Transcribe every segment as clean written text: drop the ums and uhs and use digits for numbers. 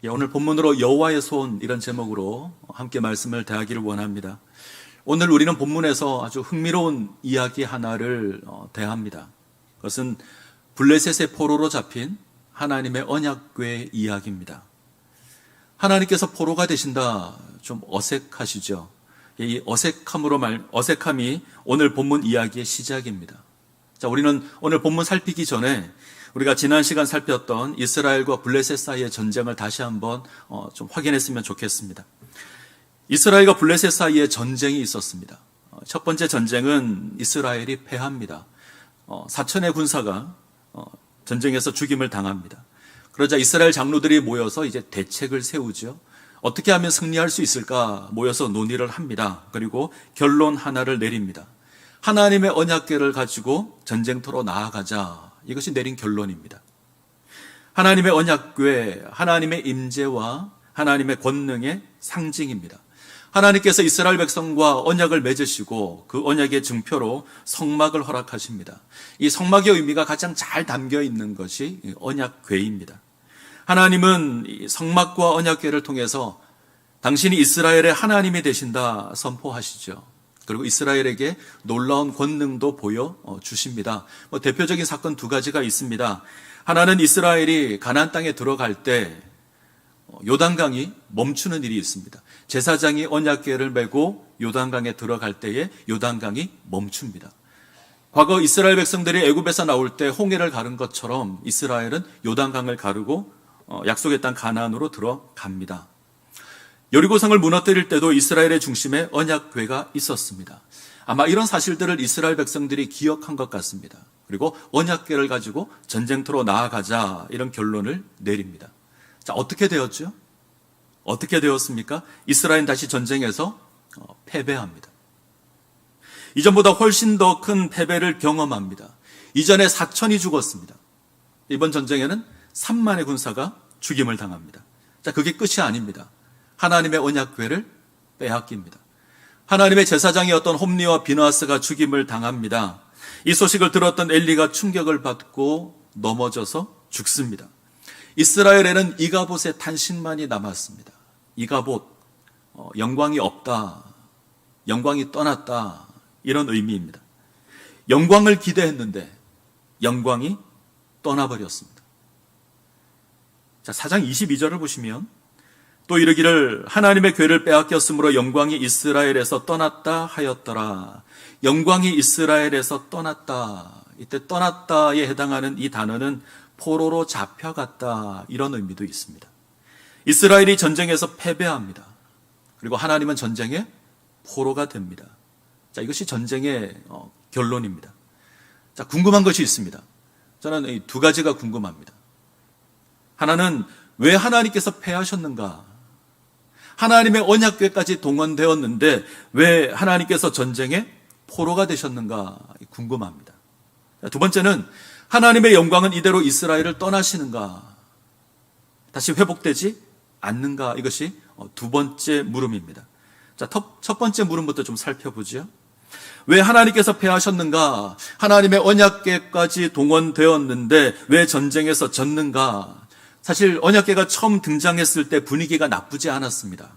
오늘 본문으로 여호와의 손 이런 제목으로 함께 말씀을 대하기를 원합니다. 오늘 우리는 본문에서 아주 흥미로운 이야기 하나를 대합니다. 그것은 블레셋의 포로로 잡힌 하나님의 언약궤 이야기입니다. 하나님께서 포로가 되신다, 좀 어색하시죠? 이 어색함이 오늘 본문 이야기의 시작입니다. 자, 우리는 오늘 본문 살피기 전에 우리가 지난 시간 살폈던 이스라엘과 블레셋 사이의 전쟁을 다시 한번 좀 확인했으면 좋겠습니다. 이스라엘과 블레셋 사이에 전쟁이 있었습니다. 첫 번째 전쟁은 이스라엘이 패합니다. 4천의 군사가 전쟁에서 죽임을 당합니다. 그러자 이스라엘 장로들이 모여서 이제 대책을 세우죠. 어떻게 하면 승리할 수 있을까 모여서 논의를 합니다. 그리고 결론 하나를 내립니다. 하나님의 언약궤를 가지고 전쟁터로 나아가자. 이것이 내린 결론입니다. 하나님의 언약궤, 하나님의 임재와 하나님의 권능의 상징입니다. 하나님께서 이스라엘 백성과 언약을 맺으시고 그 언약의 증표로 성막을 허락하십니다. 이 성막의 의미가 가장 잘 담겨 있는 것이 언약궤입니다. 하나님은 이 성막과 언약궤를 통해서 당신이 이스라엘의 하나님이 되신다 선포하시죠. 그리고 이스라엘에게 놀라운 권능도 보여주십니다. 대표적인 사건 두 가지가 있습니다. 하나는 이스라엘이 가나안 땅에 들어갈 때 요단강이 멈추는 일이 있습니다. 제사장이 언약궤를 메고 요단강에 들어갈 때에 요단강이 멈춥니다. 과거 이스라엘 백성들이 애굽에서 나올 때 홍해를 가른 것처럼 이스라엘은 요단강을 가르고 약속의 땅 가나안으로 들어갑니다. 여리고성을 무너뜨릴 때도 이스라엘의 중심에 언약궤가 있었습니다. 아마 이런 사실들을 이스라엘 백성들이 기억한 것 같습니다. 그리고 언약궤를 가지고 전쟁터로 나아가자 이런 결론을 내립니다. 자, 어떻게 되었죠? 어떻게 되었습니까? 이스라엘은 다시 전쟁에서 패배합니다. 이전보다 훨씬 더 큰 패배를 경험합니다. 이전에 4천이 죽었습니다. 이번 전쟁에는 3만의 군사가 죽임을 당합니다. 자, 그게 끝이 아닙니다. 하나님의 언약궤를 빼앗깁니다. 하나님의 제사장이었던 홈리와 비느하스가 죽임을 당합니다. 이 소식을 들었던 엘리가 충격을 받고 넘어져서 죽습니다. 이스라엘에는 이가봇의 탄식만이 남았습니다. 이가봇, 영광이 없다, 영광이 떠났다, 이런 의미입니다. 영광을 기대했는데 영광이 떠나버렸습니다. 자, 4장 22절을 보시면 또 이르기를 하나님의 궤를 빼앗겼으므로 영광이 이스라엘에서 떠났다 하였더라. 영광이 이스라엘에서 떠났다. 이때 떠났다에 해당하는 이 단어는 포로로 잡혀갔다, 이런 의미도 있습니다. 이스라엘이 전쟁에서 패배합니다. 그리고 하나님은 전쟁의 포로가 됩니다. 자, 이것이 전쟁의 결론입니다. 자, 궁금한 것이 있습니다. 저는 이 두 가지가 궁금합니다. 하나는 왜 하나님께서 패하셨는가? 하나님의 언약궤까지 동원되었는데 왜 하나님께서 전쟁의 포로가 되셨는가 궁금합니다. 두 번째는 하나님의 영광은 이대로 이스라엘을 떠나시는가? 다시 회복되지 않는가? 이것이 두 번째 물음입니다. 자, 첫 번째 물음부터 좀 살펴보죠. 왜 하나님께서 패하셨는가? 하나님의 언약궤까지 동원되었는데 왜 전쟁에서 졌는가? 사실 언약궤가 처음 등장했을 때 분위기가 나쁘지 않았습니다.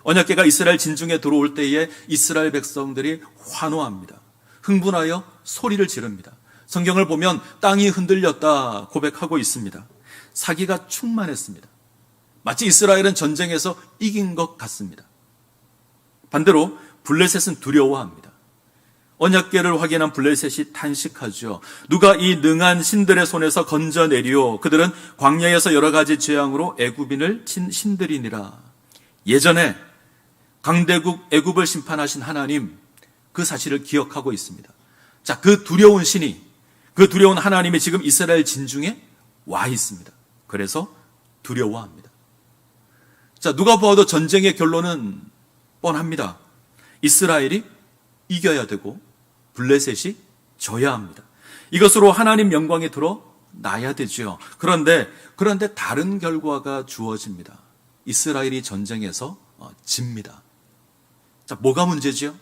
언약궤가 이스라엘 진중에 들어올 때에 이스라엘 백성들이 환호합니다. 흥분하여 소리를 지릅니다. 성경을 보면 땅이 흔들렸다 고백하고 있습니다. 사기가 충만했습니다. 마치 이스라엘은 전쟁에서 이긴 것 같습니다. 반대로 블레셋은 두려워합니다. 언약궤를 확인한 블레셋이 탄식하죠. 누가 이 능한 신들의 손에서 건져내리오. 그들은 광야에서 여러 가지 재앙으로 애굽인을 친 신들이니라. 예전에 강대국 애굽을 심판하신 하나님, 그 사실을 기억하고 있습니다. 자, 그 두려운 신이, 그 두려운 하나님이 지금 이스라엘 진중에 와 있습니다. 그래서 두려워합니다. 자, 누가 보아도 전쟁의 결론은 뻔합니다. 이스라엘이 이겨야 되고 블레셋이 져야 합니다. 이것으로 하나님 영광이 드러나야 되죠. 그런데 다른 결과가 주어집니다. 이스라엘이 전쟁에서 집니다. 자, 뭐가 문제지요?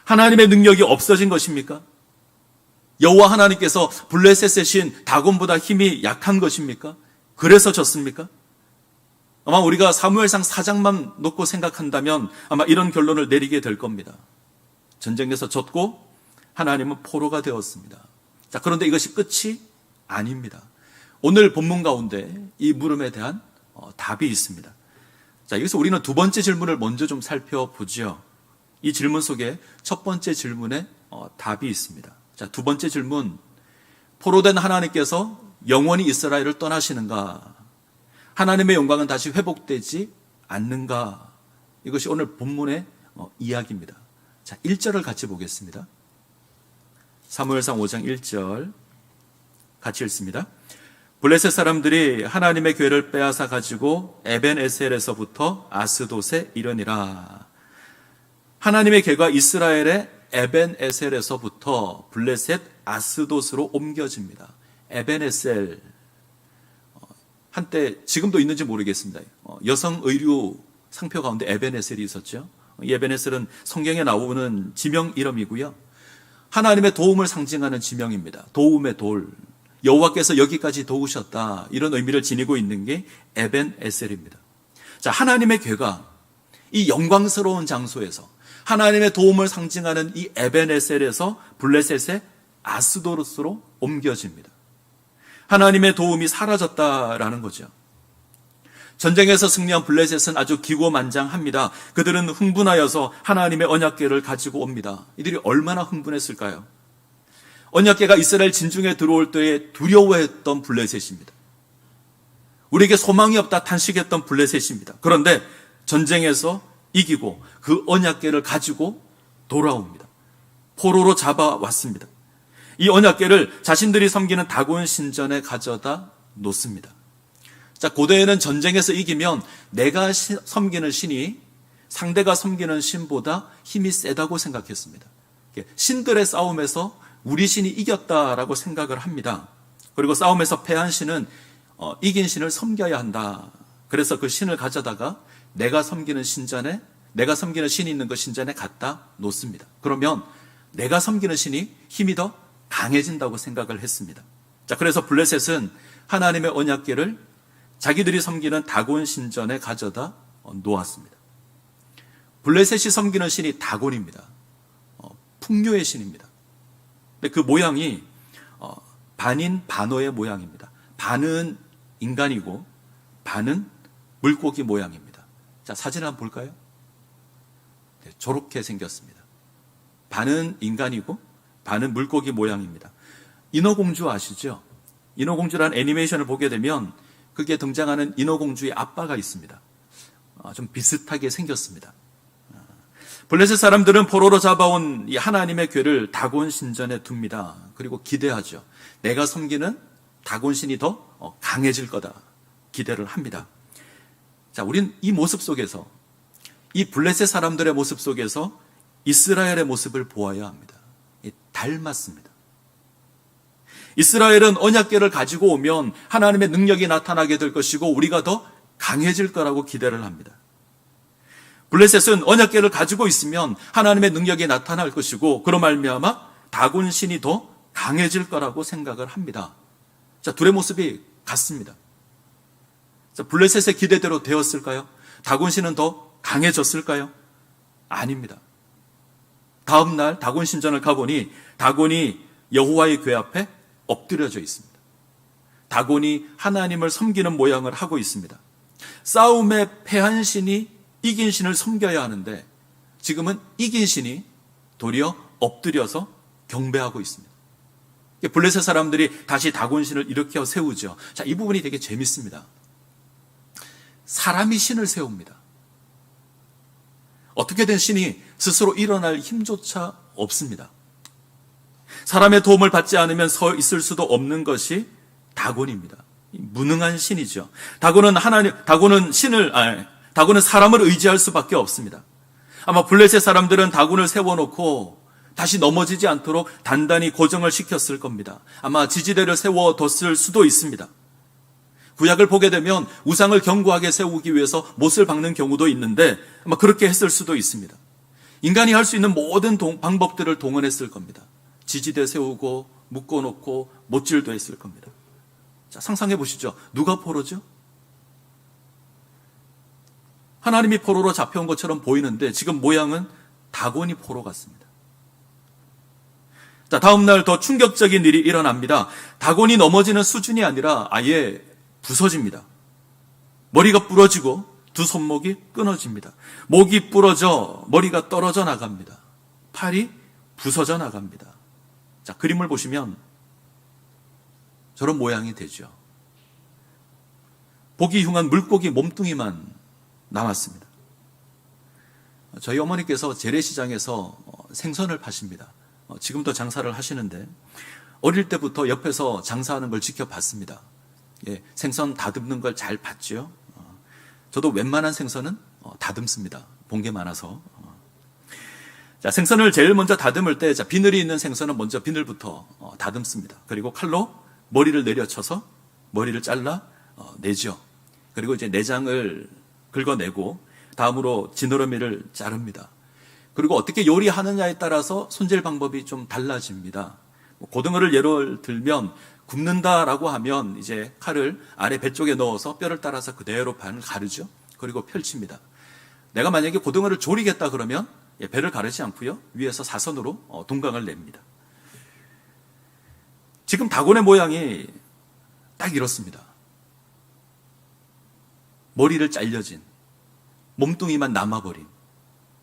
하나님의 능력이 없어진 것입니까? 여호와 하나님께서 블레셋의 신 다곤보다 힘이 약한 것입니까? 그래서 졌습니까? 아마 우리가 사무엘상 4장만 놓고 생각한다면 아마 이런 결론을 내리게 될 겁니다. 전쟁에서 졌고 하나님은 포로가 되었습니다. 자, 그런데 이것이 끝이 아닙니다. 오늘 본문 가운데 이 물음에 대한 답이 있습니다. 자, 여기서 우리는 두 번째 질문을 먼저 좀 살펴보죠. 이 질문 속에 첫 번째 질문에 답이 있습니다. 자, 두 번째 질문. 포로된 하나님께서 영원히 이스라엘을 떠나시는가? 하나님의 영광은 다시 회복되지 않는가? 이것이 오늘 본문의 이야기입니다. 자, 1절을 같이 보겠습니다. 사무엘상 5장 1절 같이 읽습니다. 블레셋 사람들이 하나님의 궤를 빼앗아 가지고 에벤에셀에서부터 아스돗에 이르니라. 하나님의 궤가 이스라엘의 에벤에셀에서부터 블레셋 아스돗으로 옮겨집니다. 에벤에셀, 한때 지금도 있는지 모르겠습니다. 여성 의류 상표 가운데 에벤에셀이 있었죠. 이 에벤에셀은 성경에 나오는 지명 이름이고요. 하나님의 도움을 상징하는 지명입니다. 도움의 돌. 여호와께서 여기까지 도우셨다. 이런 의미를 지니고 있는 게 에벤에셀입니다. 자, 하나님의 궤가 이 영광스러운 장소에서 하나님의 도움을 상징하는 이 에벤에셀에서 블레셋의 아스도르스로 옮겨집니다. 하나님의 도움이 사라졌다라는 거죠. 전쟁에서 승리한 블레셋은 아주 기고만장합니다. 그들은 흥분하여서 하나님의 언약궤를 가지고 옵니다. 이들이 얼마나 흥분했을까요? 언약궤가 이스라엘 진중에 들어올 때에 두려워했던 블레셋입니다. 우리에게 소망이 없다 탄식했던 블레셋입니다. 그런데 전쟁에서 이기고 그 언약궤를 가지고 돌아옵니다. 포로로 잡아왔습니다. 이 언약궤를 자신들이 섬기는 다곤 신전에 가져다 놓습니다. 자, 고대에는 전쟁에서 이기면 내가 섬기는 신이 상대가 섬기는 신보다 힘이 세다고 생각했습니다. 신들의 싸움에서 우리 신이 이겼다라고 생각을 합니다. 그리고 싸움에서 패한 신은 이긴 신을 섬겨야 한다. 그래서 그 신을 가져다가 내가 섬기는 신이 있는 그 신전에 갖다 놓습니다. 그러면 내가 섬기는 신이 힘이 더 강해진다고 생각을 했습니다. 자, 그래서 블레셋은 하나님의 언약궤를 자기들이 섬기는 다곤 신전에 가져다 놓았습니다. 블레셋이 섬기는 신이 다곤입니다. 풍요의 신입니다. 근데 그 모양이 반인 반어의 모양입니다. 반은 인간이고 반은 물고기 모양입니다. 자, 사진 한번 볼까요? 네, 저렇게 생겼습니다. 반은 인간이고 반은 물고기 모양입니다. 인어공주 아시죠? 인어공주라는 애니메이션을 보게 되면 그게 등장하는 인어공주의 아빠가 있습니다. 좀 비슷하게 생겼습니다. 블레셋 사람들은 포로로 잡아온 이 하나님의 궤를 다곤 신전에 둡니다. 그리고 기대하죠. 내가 섬기는 다곤 신이 더 강해질 거다. 기대를 합니다. 자, 우린 이 모습 속에서, 이 블레셋 사람들의 모습 속에서 이스라엘의 모습을 보아야 합니다. 닮았습니다. 이스라엘은 언약궤를 가지고 오면 하나님의 능력이 나타나게 될 것이고 우리가 더 강해질 거라고 기대를 합니다. 블레셋은 언약궤를 가지고 있으면 하나님의 능력이 나타날 것이고 그로 말미암아 다곤 신이 더 강해질 거라고 생각을 합니다. 자, 둘의 모습이 같습니다. 자, 블레셋의 기대대로 되었을까요? 다곤 신은 더 강해졌을까요? 아닙니다. 다음 날 다곤 신전을 가보니 다곤이 여호와의 궤 앞에 엎드려져 있습니다. 다곤이 하나님을 섬기는 모양을 하고 있습니다. 싸움에 패한 신이 이긴 신을 섬겨야 하는데 지금은 이긴 신이 도리어 엎드려서 경배하고 있습니다. 블레셋 사람들이 다시 다곤 신을 일으켜 세우죠. 자, 이 부분이 되게 재밌습니다. 사람이 신을 세웁니다. 어떻게 된 신이 스스로 일어날 힘조차 없습니다. 사람의 도움을 받지 않으면 서 있을 수도 없는 것이 다곤입니다. 무능한 신이죠. 다곤은 사람을 의지할 수밖에 없습니다. 아마 블레셋 사람들은 다곤을 세워놓고 다시 넘어지지 않도록 단단히 고정을 시켰을 겁니다. 아마 지지대를 세워뒀을 수도 있습니다. 구약을 보게 되면 우상을 견고하게 세우기 위해서 못을 박는 경우도 있는데 아마 그렇게 했을 수도 있습니다. 인간이 할 수 있는 모든 방법들을 동원했을 겁니다. 지지대 세우고 묶어놓고 못질도 했을 겁니다. 자, 상상해 보시죠. 누가 포로죠? 하나님이 포로로 잡혀온 것처럼 보이는데 지금 모양은 다곤이 포로 같습니다. 자, 다음 날 더 충격적인 일이 일어납니다. 다곤이 넘어지는 수준이 아니라 아예 부서집니다. 머리가 부러지고 두 손목이 끊어집니다. 목이 부러져 머리가 떨어져 나갑니다. 팔이 부서져 나갑니다. 자, 그림을 보시면 저런 모양이 되죠. 보기 흉한 물고기 몸뚱이만 남았습니다. 저희 어머니께서 재래시장에서 생선을 파십니다. 지금도 장사를 하시는데 어릴 때부터 옆에서 장사하는 걸 지켜봤습니다. 예, 생선 다듬는 걸 잘 봤죠. 저도 웬만한 생선은 다듬습니다. 본 게 많아서. 자, 생선을 제일 먼저 다듬을 때 비늘이 있는 생선은 먼저 비늘부터 다듬습니다. 그리고 칼로 머리를 내려쳐서 머리를 잘라 내죠. 그리고 이제 내장을 긁어내고 다음으로 지느러미를 자릅니다. 그리고 어떻게 요리하느냐에 따라서 손질 방법이 좀 달라집니다. 고등어를 예를 들면 굽는다라고 하면 이제 칼을 아래 배 쪽에 넣어서 뼈를 따라서 그대로 반을 가르죠. 그리고 펼칩니다. 내가 만약에 고등어를 조리겠다 그러면 배를 가르지 않고요. 위에서 사선으로 동강을 냅니다. 지금 다곤의 모양이 딱 이렇습니다. 머리를 잘려진, 몸뚱이만 남아버린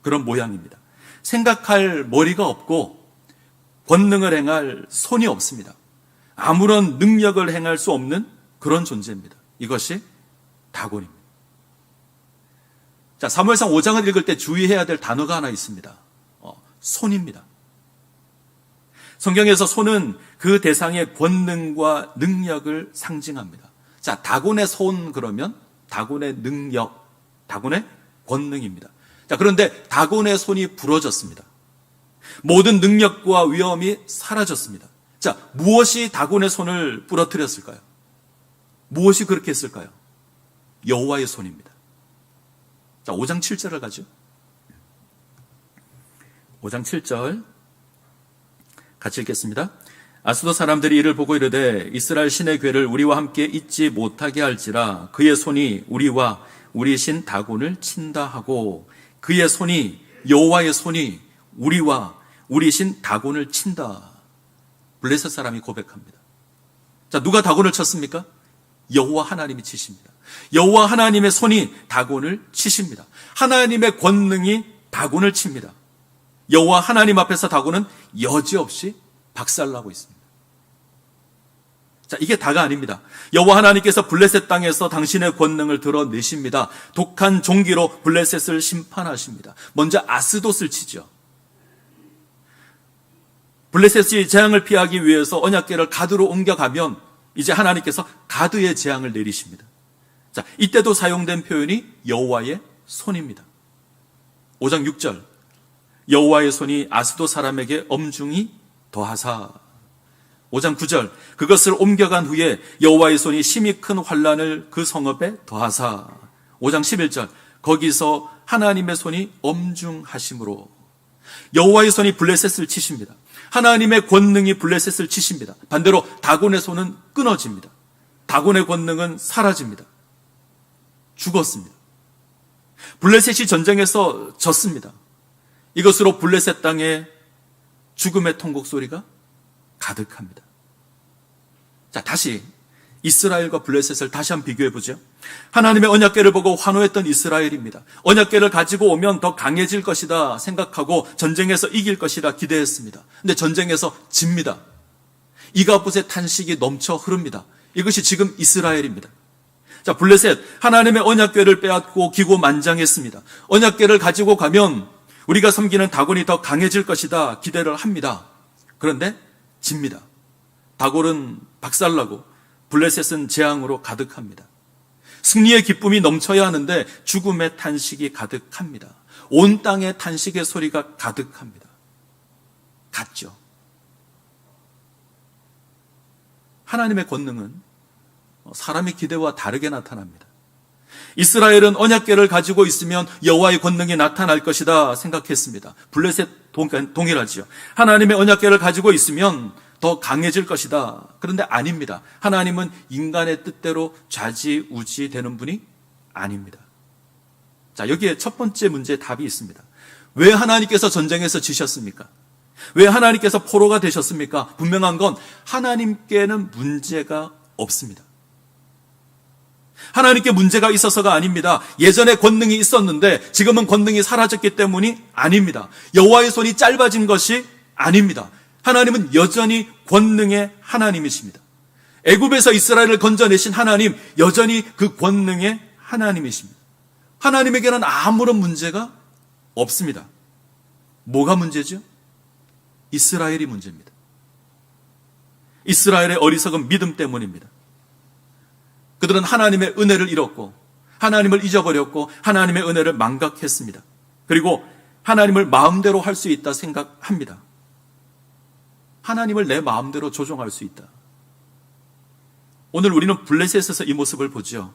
그런 모양입니다. 생각할 머리가 없고 권능을 행할 손이 없습니다. 아무런 능력을 행할 수 없는 그런 존재입니다. 이것이 다곤입니다. 자, 사무엘상 5장을 읽을 때 주의해야 될 단어가 하나 있습니다. 손입니다. 성경에서 손은 그 대상의 권능과 능력을 상징합니다. 자, 다곤의 손 그러면 다곤의 능력, 다곤의 권능입니다. 자, 그런데 다곤의 손이 부러졌습니다. 모든 능력과 위엄이 사라졌습니다. 자, 무엇이 다곤의 손을 부러뜨렸을까요? 무엇이 그렇게 했을까요? 여호와의 손입니다. 자, 5장 7절을 가죠. 5장 7절 같이 읽겠습니다. 아수도 사람들이 이를 보고 이르되 이스라엘 신의 괴를 우리와 함께 잊지 못하게 할지라 그의 손이 우리와 우리 신 다곤을 친다 하고 그의 손이 여호와의 손이 우리와 우리 신 다곤을 친다. 블레셋 사람이 고백합니다. 자, 누가 다곤을 쳤습니까? 여호와 하나님이 치십니다. 여호와 하나님의 손이 다곤을 치십니다. 하나님의 권능이 다곤을 칩니다. 여호와 하나님 앞에서 다곤은 여지없이 박살나고 있습니다. 자, 이게 다가 아닙니다. 여호와 하나님께서 블레셋 땅에서 당신의 권능을 드러내십니다. 독한 종기로 블레셋을 심판하십니다. 먼저 아스돗을 치죠. 블레셋이 재앙을 피하기 위해서 언약궤를 가드로 옮겨가면 이제 하나님께서 가드의 재앙을 내리십니다. 자, 이때도 사용된 표현이 여호와의 손입니다. 5장 6절 여호와의 손이 아스돗 사람에게 엄중히 더하사. 5장 9절 그것을 옮겨간 후에 여호와의 손이 심히 큰 환난을 그 성읍에 더하사. 5장 11절 거기서 하나님의 손이 엄중하심으로. 여호와의 손이 블레셋을 치십니다. 하나님의 권능이 블레셋을 치십니다. 반대로 다곤의 손은 끊어집니다. 다곤의 권능은 사라집니다. 죽었습니다. 블레셋이 전쟁에서 졌습니다. 이것으로 블레셋 땅에 죽음의 통곡 소리가 가득합니다. 자, 다시 이스라엘과 블레셋을 다시 한번 비교해 보죠. 하나님의 언약궤를 보고 환호했던 이스라엘입니다. 언약궤를 가지고 오면 더 강해질 것이다 생각하고 전쟁에서 이길 것이라 기대했습니다. 근데 전쟁에서 집니다. 이가봇의 탄식이 넘쳐 흐릅니다. 이것이 지금 이스라엘입니다. 자, 블레셋 하나님의 언약궤를 빼앗고 기고만장했습니다. 언약궤를 가지고 가면 우리가 섬기는 다곤이 더 강해질 것이다 기대를 합니다. 그런데 집니다. 다곤은 박살나고 블레셋은 재앙으로 가득합니다. 승리의 기쁨이 넘쳐야 하는데 죽음의 탄식이 가득합니다. 온 땅에 탄식의 소리가 가득합니다. 같죠. 하나님의 권능은 사람의 기대와 다르게 나타납니다. 이스라엘은 언약궤를 가지고 있으면 여호와의 권능이 나타날 것이다 생각했습니다. 블레셋 동일하지요. 하나님의 언약궤를 가지고 있으면 더 강해질 것이다. 그런데 아닙니다. 하나님은 인간의 뜻대로 좌지우지 되는 분이 아닙니다. 자, 여기에 첫 번째 문제의 답이 있습니다. 왜 하나님께서 전쟁에서 지셨습니까? 왜 하나님께서 포로가 되셨습니까? 분명한 건 하나님께는 문제가 없습니다. 하나님께 문제가 있어서가 아닙니다. 예전에 권능이 있었는데 지금은 권능이 사라졌기 때문이 아닙니다. 여호와의 손이 짧아진 것이 아닙니다. 하나님은 여전히 권능의 하나님이십니다. 애굽에서 이스라엘을 건져내신 하나님, 여전히 그 권능의 하나님이십니다. 하나님에게는 아무런 문제가 없습니다. 뭐가 문제죠? 이스라엘이 문제입니다. 이스라엘의 어리석은 믿음 때문입니다. 그들은 하나님의 은혜를 잃었고 하나님을 잊어버렸고 하나님의 은혜를 망각했습니다. 그리고 하나님을 마음대로 할 수 있다 생각합니다. 하나님을 내 마음대로 조종할 수 있다. 오늘 우리는 블레셋에서 이 모습을 보죠.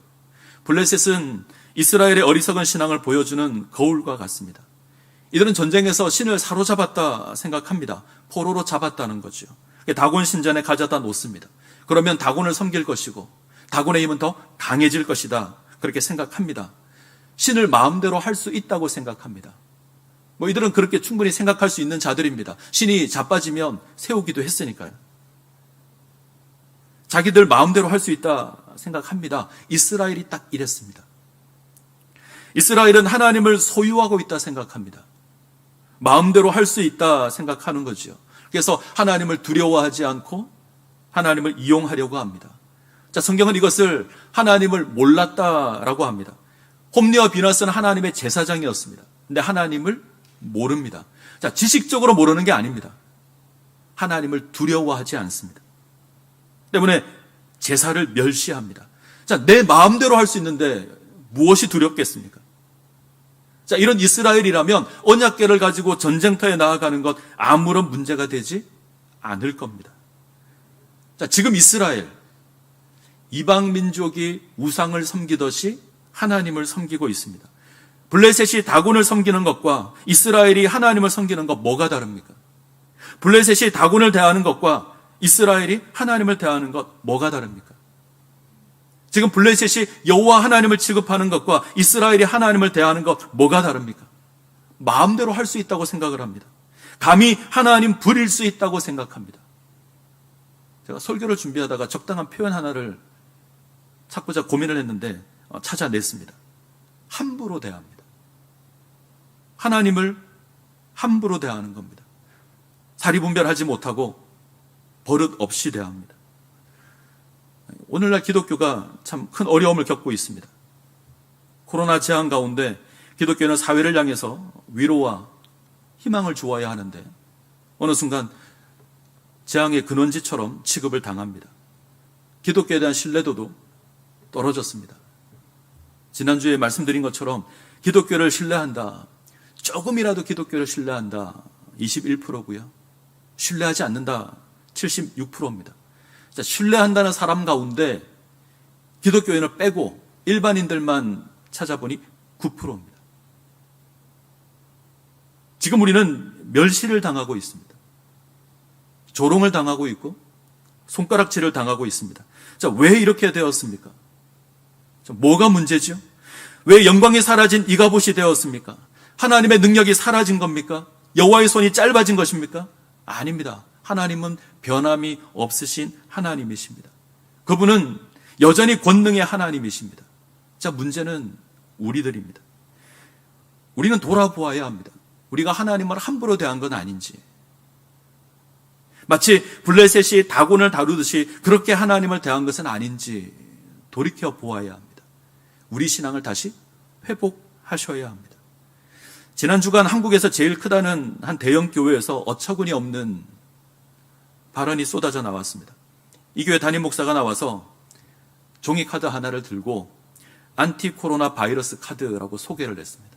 블레셋은 이스라엘의 어리석은 신앙을 보여주는 거울과 같습니다. 이들은 전쟁에서 신을 사로잡았다 생각합니다. 포로로 잡았다는 거죠. 다곤 신전에 가져다 놓습니다. 그러면 다곤을 섬길 것이고 다곤의 힘은 더 강해질 것이다. 그렇게 생각합니다. 신을 마음대로 할 수 있다고 생각합니다. 이들은 그렇게 충분히 생각할 수 있는 자들입니다. 신이 자빠지면 세우기도 했으니까요. 자기들 마음대로 할 수 있다 생각합니다. 이스라엘이 딱 이랬습니다. 이스라엘은 하나님을 소유하고 있다 생각합니다. 마음대로 할 수 있다 생각하는 거죠. 그래서 하나님을 두려워하지 않고 하나님을 이용하려고 합니다. 자, 성경은 이것을 하나님을 몰랐다라고 합니다. 홈리와 비나스는 하나님의 제사장이었습니다. 근데 하나님을 모릅니다. 자, 지식적으로 모르는 게 아닙니다. 하나님을 두려워하지 않습니다. 때문에 제사를 멸시합니다. 자, 내 마음대로 할 수 있는데 무엇이 두렵겠습니까? 자, 이런 이스라엘이라면 언약궤를 가지고 전쟁터에 나아가는 것 아무런 문제가 되지 않을 겁니다. 자, 지금 이스라엘, 이방 민족이 우상을 섬기듯이 하나님을 섬기고 있습니다. 블레셋이 다곤을 섬기는 것과 이스라엘이 하나님을 섬기는 것 뭐가 다릅니까? 블레셋이 다곤을 대하는 것과 이스라엘이 하나님을 대하는 것 뭐가 다릅니까? 지금 블레셋이 여호와 하나님을 취급하는 것과 이스라엘이 하나님을 대하는 것 뭐가 다릅니까? 마음대로 할 수 있다고 생각을 합니다. 감히 하나님 부릴 수 있다고 생각합니다. 제가 설교를 준비하다가 적당한 표현 하나를 찾고자 고민을 했는데 찾아냈습니다. 함부로 대합니다. 하나님을 함부로 대하는 겁니다. 사리분별하지 못하고 버릇 없이 대합니다. 오늘날 기독교가 참 큰 어려움을 겪고 있습니다. 코로나 재앙 가운데 기독교는 사회를 향해서 위로와 희망을 주어야 하는데 어느 순간 재앙의 근원지처럼 취급을 당합니다. 기독교에 대한 신뢰도도 떨어졌습니다. 지난주에 말씀드린 것처럼 기독교를 신뢰한다. 조금이라도 기독교를 신뢰한다. 21%고요. 신뢰하지 않는다. 76%입니다. 자, 신뢰한다는 사람 가운데 기독교인을 빼고 일반인들만 찾아보니 9%입니다. 지금 우리는 멸시를 당하고 있습니다. 조롱을 당하고 있고 손가락질을 당하고 있습니다. 자, 왜 이렇게 되었습니까? 뭐가 문제죠? 왜 영광이 사라진 이가봇이 되었습니까? 하나님의 능력이 사라진 겁니까? 여호와의 손이 짧아진 것입니까? 아닙니다. 하나님은 변함이 없으신 하나님이십니다. 그분은 여전히 권능의 하나님이십니다. 자, 문제는 우리들입니다. 우리는 돌아보아야 합니다. 우리가 하나님을 함부로 대한 건 아닌지. 마치 블레셋이 다곤을 다루듯이 그렇게 하나님을 대한 것은 아닌지 돌이켜 보아야 합니다. 우리 신앙을 다시 회복하셔야 합니다. 지난 주간 한국에서 제일 크다는 한 대형 교회에서 어처구니 없는 발언이 쏟아져 나왔습니다. 이 교회 담임 목사가 나와서 종이카드 하나를 들고 안티 코로나 바이러스 카드라고 소개를 했습니다.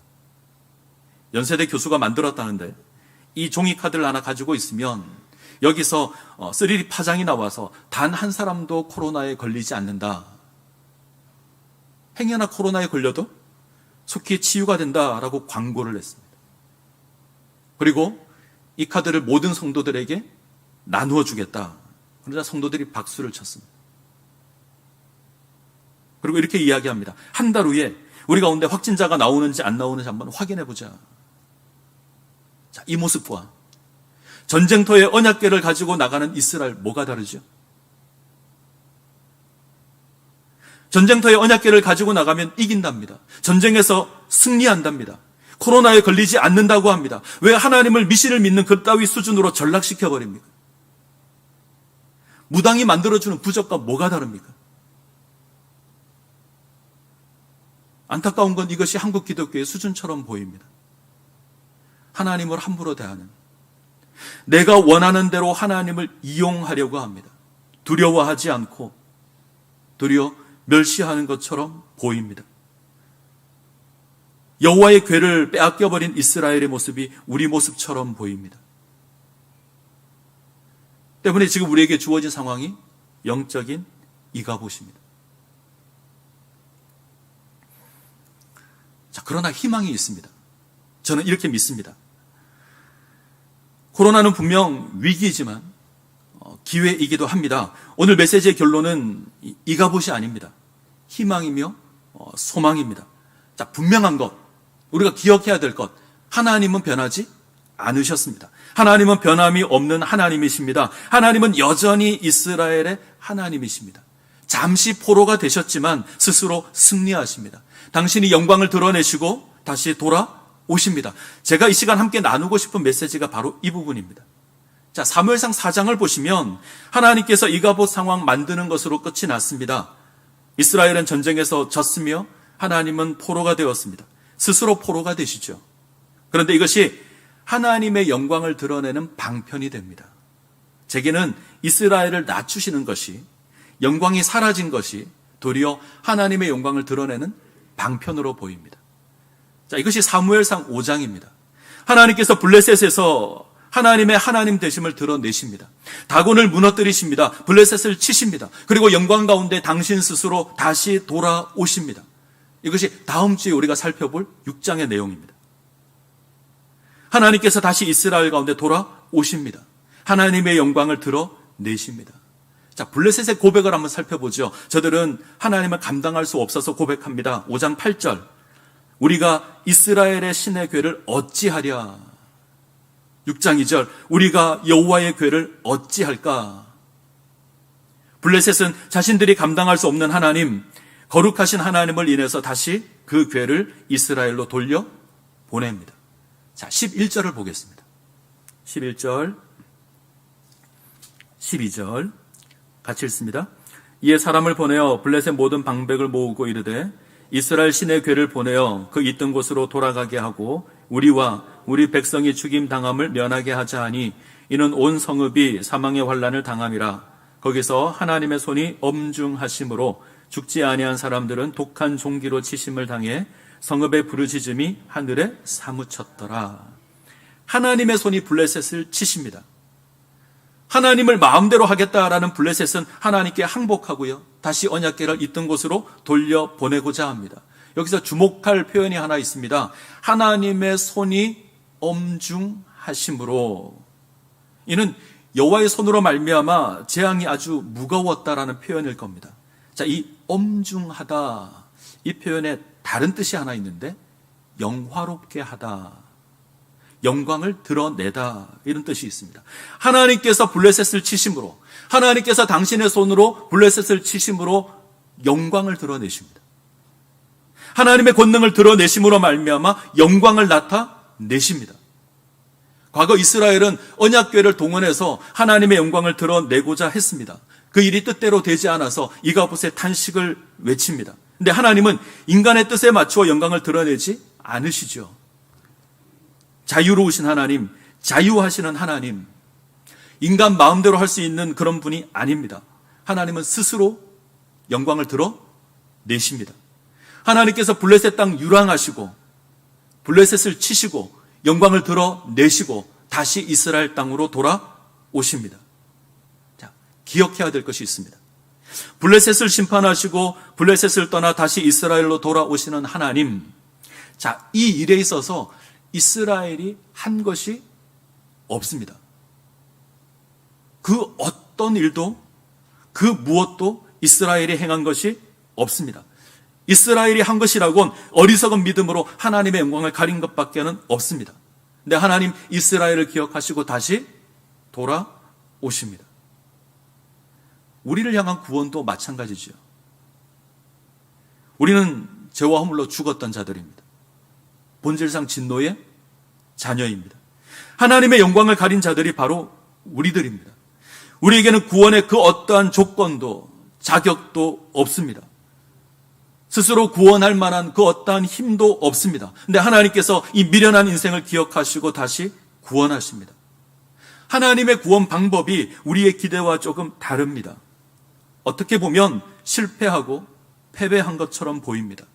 연세대 교수가 만들었다는데 이 종이카드를 하나 가지고 있으면 여기서 3D 파장이 나와서 단 한 사람도 코로나에 걸리지 않는다. 행여나 코로나에 걸려도 속히 치유가 된다라고 광고를 했습니다. 그리고 이 카드를 모든 성도들에게 나누어 주겠다. 그러자 성도들이 박수를 쳤습니다. 그리고 이렇게 이야기합니다. 한 달 후에 우리 가운데 확진자가 나오는지 안 나오는지 한번 확인해 보자. 자, 이 모습과 전쟁터에 언약궤를 가지고 나가는 이스라엘 뭐가 다르죠? 전쟁터에 언약궤를 가지고 나가면 이긴답니다. 전쟁에서 승리한답니다. 코로나에 걸리지 않는다고 합니다. 왜 하나님을 미신을 믿는 그따위 수준으로 전락시켜버립니까? 무당이 만들어주는 부적과 뭐가 다릅니까? 안타까운 건 이것이 한국 기독교의 수준처럼 보입니다. 하나님을 함부로 대하는, 내가 원하는 대로 하나님을 이용하려고 합니다. 두려워하지 않고 도리어 멸시하는 것처럼 보입니다. 여호와의 궤를 빼앗겨버린 이스라엘의 모습이 우리 모습처럼 보입니다. 때문에 지금 우리에게 주어진 상황이 영적인 이가봇입니다. 자, 그러나 희망이 있습니다. 저는 이렇게 믿습니다. 코로나는 분명 위기이지만 기회이기도 합니다. 오늘 메시지의 결론은 이가봇이 아닙니다. 희망이며 소망입니다. 자, 분명한 것, 우리가 기억해야 될 것, 하나님은 변하지 않으셨습니다. 하나님은 변함이 없는 하나님이십니다. 하나님은 여전히 이스라엘의 하나님이십니다. 잠시 포로가 되셨지만 스스로 승리하십니다. 당신이 영광을 드러내시고 다시 돌아오십니다. 제가 이 시간 함께 나누고 싶은 메시지가 바로 이 부분입니다. 자, 사무엘상 4장을 보시면 하나님께서 이가봇 상황 만드는 것으로 끝이 났습니다. 이스라엘은 전쟁에서 졌으며 하나님은 포로가 되었습니다. 스스로 포로가 되시죠. 그런데 이것이 하나님의 영광을 드러내는 방편이 됩니다. 제게는 이스라엘을 낮추시는 것이, 영광이 사라진 것이 도리어 하나님의 영광을 드러내는 방편으로 보입니다. 자, 이것이 사무엘상 5장입니다. 하나님께서 블레셋에서 하나님의 하나님 되심을 드러내십니다. 다곤을 무너뜨리십니다. 블레셋을 치십니다. 그리고 영광 가운데 당신 스스로 다시 돌아오십니다. 이것이 다음 주에 우리가 살펴볼 6장의 내용입니다. 하나님께서 다시 이스라엘 가운데 돌아오십니다. 하나님의 영광을 드러내십니다. 자, 블레셋의 고백을 한번 살펴보죠. 저들은 하나님을 감당할 수 없어서 고백합니다. 5장 8절. 우리가 이스라엘의 신의 궤를 어찌하랴. 6장 2절. 우리가 여호와의 궤를 어찌할까. 블레셋은 자신들이 감당할 수 없는 하나님, 거룩하신 하나님을 인해서 다시 그 궤를 이스라엘로 돌려 보냅니다. 자, 11절을 보겠습니다. 11절, 12절 같이 읽습니다. 이에 사람을 보내어 블레셋 모든 방백을 모으고 이르되 이스라엘 신의 궤를 보내어 그 있던 곳으로 돌아가게 하고 우리와 우리 백성이 죽임 당함을 면하게 하자 하니 이는 온 성읍이 사망의 환난을 당함이라. 거기서 하나님의 손이 엄중하심으로 죽지 아니한 사람들은 독한 종기로 치심을 당해 성읍의 부르짖음이 하늘에 사무쳤더라. 하나님의 손이 블레셋을 치십니다. 하나님을 마음대로 하겠다라는 블레셋은 하나님께 항복하고요, 다시 언약궤를 있던 곳으로 돌려보내고자 합니다. 여기서 주목할 표현이 하나 있습니다. 하나님의 손이 엄중하심으로. 이는 여호와의 손으로 말미암아 재앙이 아주 무거웠다라는 표현일 겁니다. 자, 이 엄중하다, 이 표현에 다른 뜻이 하나 있는데 영화롭게 하다, 영광을 드러내다, 이런 뜻이 있습니다. 하나님께서 블레셋을 치심으로, 하나님께서 당신의 손으로 블레셋을 치심으로 영광을 드러내십니다. 하나님의 권능을 드러내심으로 말미암아 영광을 나타내십니다. 과거 이스라엘은 언약궤를 동원해서 하나님의 영광을 드러내고자 했습니다. 그 일이 뜻대로 되지 않아서 이가봇의 탄식을 외칩니다. 근데 하나님은 인간의 뜻에 맞추어 영광을 드러내지 않으시죠. 자유로우신 하나님, 자유하시는 하나님, 인간 마음대로 할 수 있는 그런 분이 아닙니다. 하나님은 스스로 영광을 드러내십니다. 하나님께서 블레셋 땅 유랑하시고 블레셋을 치시고 영광을 드러내시고 다시 이스라엘 땅으로 돌아오십니다. 자, 기억해야 될 것이 있습니다. 블레셋을 심판하시고 블레셋을 떠나 다시 이스라엘로 돌아오시는 하나님. 자, 이 일에 있어서 이스라엘이 한 것이 없습니다. 그 어떤 일도, 그 무엇도 이스라엘이 행한 것이 없습니다. 이스라엘이 한 것이라곤 어리석은 믿음으로 하나님의 영광을 가린 것밖에는 없습니다. 근데 하나님 이스라엘을 기억하시고 다시 돌아오십니다. 우리를 향한 구원도 마찬가지죠. 우리는 죄와 허물로 죽었던 자들입니다. 본질상 진노의 자녀입니다. 하나님의 영광을 가린 자들이 바로 우리들입니다. 우리에게는 구원의 그 어떠한 조건도 자격도 없습니다. 스스로 구원할 만한 그 어떠한 힘도 없습니다. 근데 하나님께서 이 미련한 인생을 기억하시고 다시 구원하십니다. 하나님의 구원 방법이 우리의 기대와 조금 다릅니다. 어떻게 보면 실패하고 패배한 것처럼 보입니다.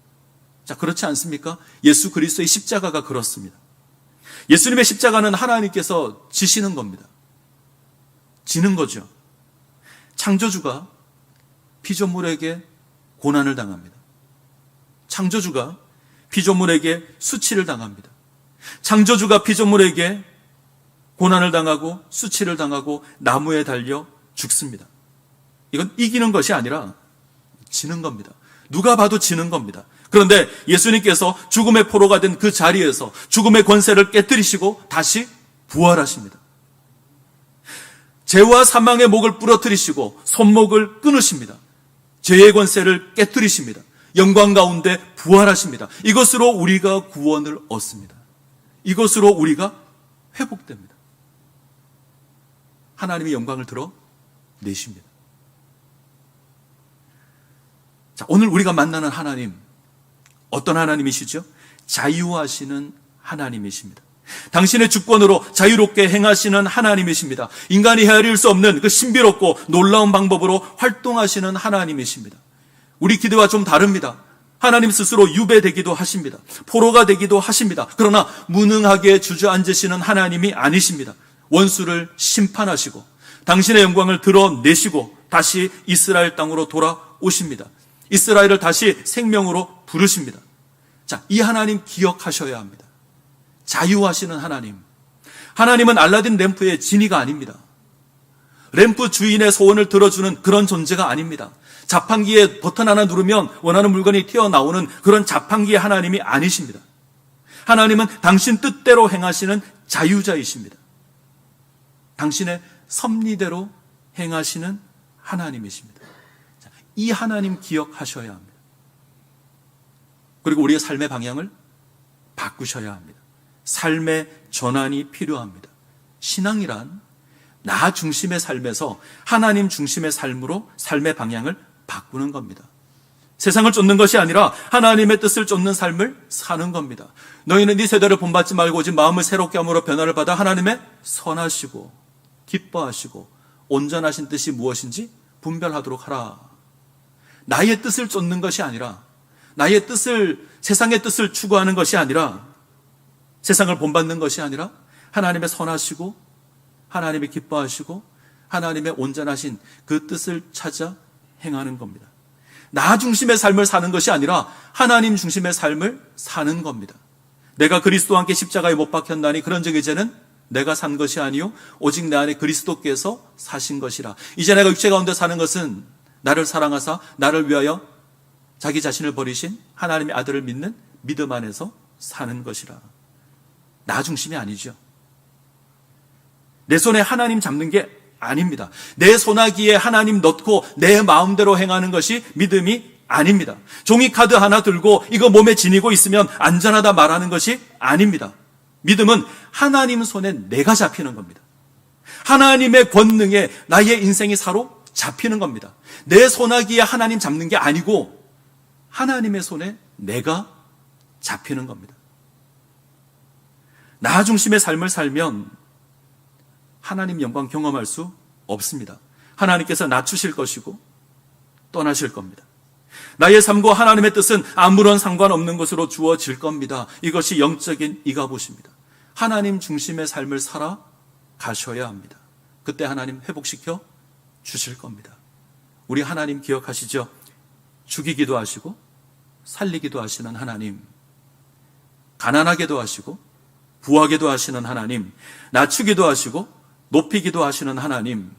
자, 그렇지 않습니까? 예수 그리스도의 십자가가 그렇습니다. 예수님의 십자가는 하나님께서 지시는 겁니다. 지는 거죠. 창조주가 피조물에게 고난을 당합니다. 창조주가 피조물에게 수치를 당합니다. 창조주가 피조물에게 고난을 당하고 수치를 당하고 나무에 달려 죽습니다. 이건 이기는 것이 아니라 지는 겁니다. 누가 봐도 지는 겁니다. 그런데 예수님께서 죽음의 포로가 된 그 자리에서 죽음의 권세를 깨뜨리시고 다시 부활하십니다. 죄와 사망의 목을 부러뜨리시고 손목을 끊으십니다. 죄의 권세를 깨뜨리십니다. 영광 가운데 부활하십니다. 이것으로 우리가 구원을 얻습니다. 이것으로 우리가 회복됩니다. 하나님의 영광을 드러내십니다. 자, 오늘 우리가 만나는 하나님, 어떤 하나님이시죠? 자유하시는 하나님이십니다. 당신의 주권으로 자유롭게 행하시는 하나님이십니다. 인간이 헤아릴 수 없는 그 신비롭고 놀라운 방법으로 활동하시는 하나님이십니다. 우리 기대와 좀 다릅니다. 하나님 스스로 유배되기도 하십니다. 포로가 되기도 하십니다. 그러나 무능하게 주저앉으시는 하나님이 아니십니다. 원수를 심판하시고 당신의 영광을 드러내시고 다시 이스라엘 땅으로 돌아오십니다. 이스라엘을 다시 생명으로 부르십니다. 자, 이 하나님 기억하셔야 합니다. 자유하시는 하나님. 하나님은 알라딘 램프의 지니가 아닙니다. 램프 주인의 소원을 들어주는 그런 존재가 아닙니다. 자판기에 버튼 하나 누르면 원하는 물건이 튀어나오는 그런 자판기의 하나님이 아니십니다. 하나님은 당신 뜻대로 행하시는 자유자이십니다. 당신의 섭리대로 행하시는 하나님이십니다. 이 하나님 기억하셔야 합니다. 그리고 우리의 삶의 방향을 바꾸셔야 합니다. 삶의 전환이 필요합니다. 신앙이란 나 중심의 삶에서 하나님 중심의 삶으로 삶의 방향을 바꾸는 겁니다. 세상을 쫓는 것이 아니라 하나님의 뜻을 쫓는 삶을 사는 겁니다. 너희는 네 세대를 본받지 말고 오직 마음을 새롭게 함으로 변화를 받아 하나님의 선하시고 기뻐하시고 온전하신 뜻이 무엇인지 분별하도록 하라. 나의 뜻을 쫓는 것이 아니라, 나의 뜻을, 세상의 뜻을 추구하는 것이 아니라, 세상을 본받는 것이 아니라 하나님의 선하시고 하나님의 기뻐하시고 하나님의 온전하신 그 뜻을 찾아 행하는 겁니다. 나 중심의 삶을 사는 것이 아니라 하나님 중심의 삶을 사는 겁니다. 내가 그리스도와 함께 십자가에 못 박혔나니 그런즉 이제는 내가 산 것이 아니요 오직 내 안에 그리스도께서 사신 것이라. 이제 내가 육체 가운데 사는 것은 나를 사랑하사 나를 위하여 자기 자신을 버리신 하나님의 아들을 믿는 믿음 안에서 사는 것이라. 나 중심이 아니죠. 내 손에 하나님 잡는 게 아닙니다. 내 소나기에 하나님 넣고 내 마음대로 행하는 것이 믿음이 아닙니다. 종이카드 하나 들고 이거 몸에 지니고 있으면 안전하다 말하는 것이 아닙니다. 믿음은 하나님 손에 내가 잡히는 겁니다. 하나님의 권능에 나의 인생이 사로잡히는 겁니다. 내 소나기에 하나님 잡는 게 아니고 하나님의 손에 내가 잡히는 겁니다. 나 중심의 삶을 살면 하나님 영광 경험할 수 없습니다. 하나님께서 낮추실 것이고 떠나실 겁니다. 나의 삶과 하나님의 뜻은 아무런 상관없는 것으로 주어질 겁니다. 이것이 영적인 이가봇입니다. 하나님 중심의 삶을 살아가셔야 합니다. 그때 하나님 회복시켜 주실 겁니다. 우리 하나님 기억하시죠? 죽이기도 하시고 살리기도 하시는 하나님, 가난하게도 하시고 부하게도 하시는 하나님, 낮추기도 하시고 높이기도 하시는 하나님,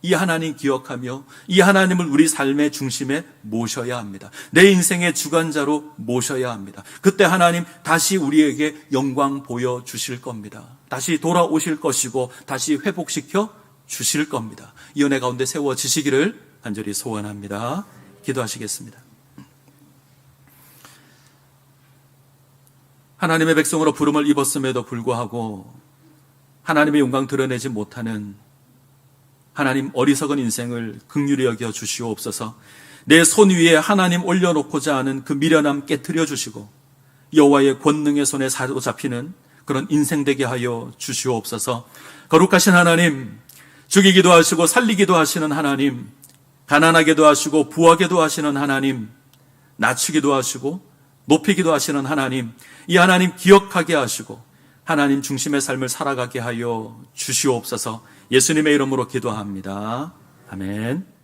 이 하나님 기억하며 이 하나님을 우리 삶의 중심에 모셔야 합니다. 내 인생의 주관자로 모셔야 합니다. 그때 하나님 다시 우리에게 영광 보여주실 겁니다. 다시 돌아오실 것이고 다시 회복시켜 주실 겁니다. 이 은혜 가운데 세워지시기를 간절히 소원합니다. 기도하시겠습니다. 하나님의 백성으로 부름을 입었음에도 불구하고 하나님의 영광 드러내지 못하는 하나님 어리석은 인생을 긍휼히 여겨 주시옵소서. 내 손 위에 하나님 올려놓고자 하는 그 미련함 깨트려 주시고 여호와의 권능의 손에 사로잡히는 그런 인생 되게 하여 주시옵소서. 거룩하신 하나님, 죽이기도 하시고 살리기도 하시는 하나님, 가난하게도 하시고 부하게도 하시는 하나님, 낮추기도 하시고 높이기도 하시는 하나님, 이 하나님 기억하게 하시고 하나님 중심의 삶을 살아가게 하여 주시옵소서. 예수님의 이름으로 기도합니다. 아멘.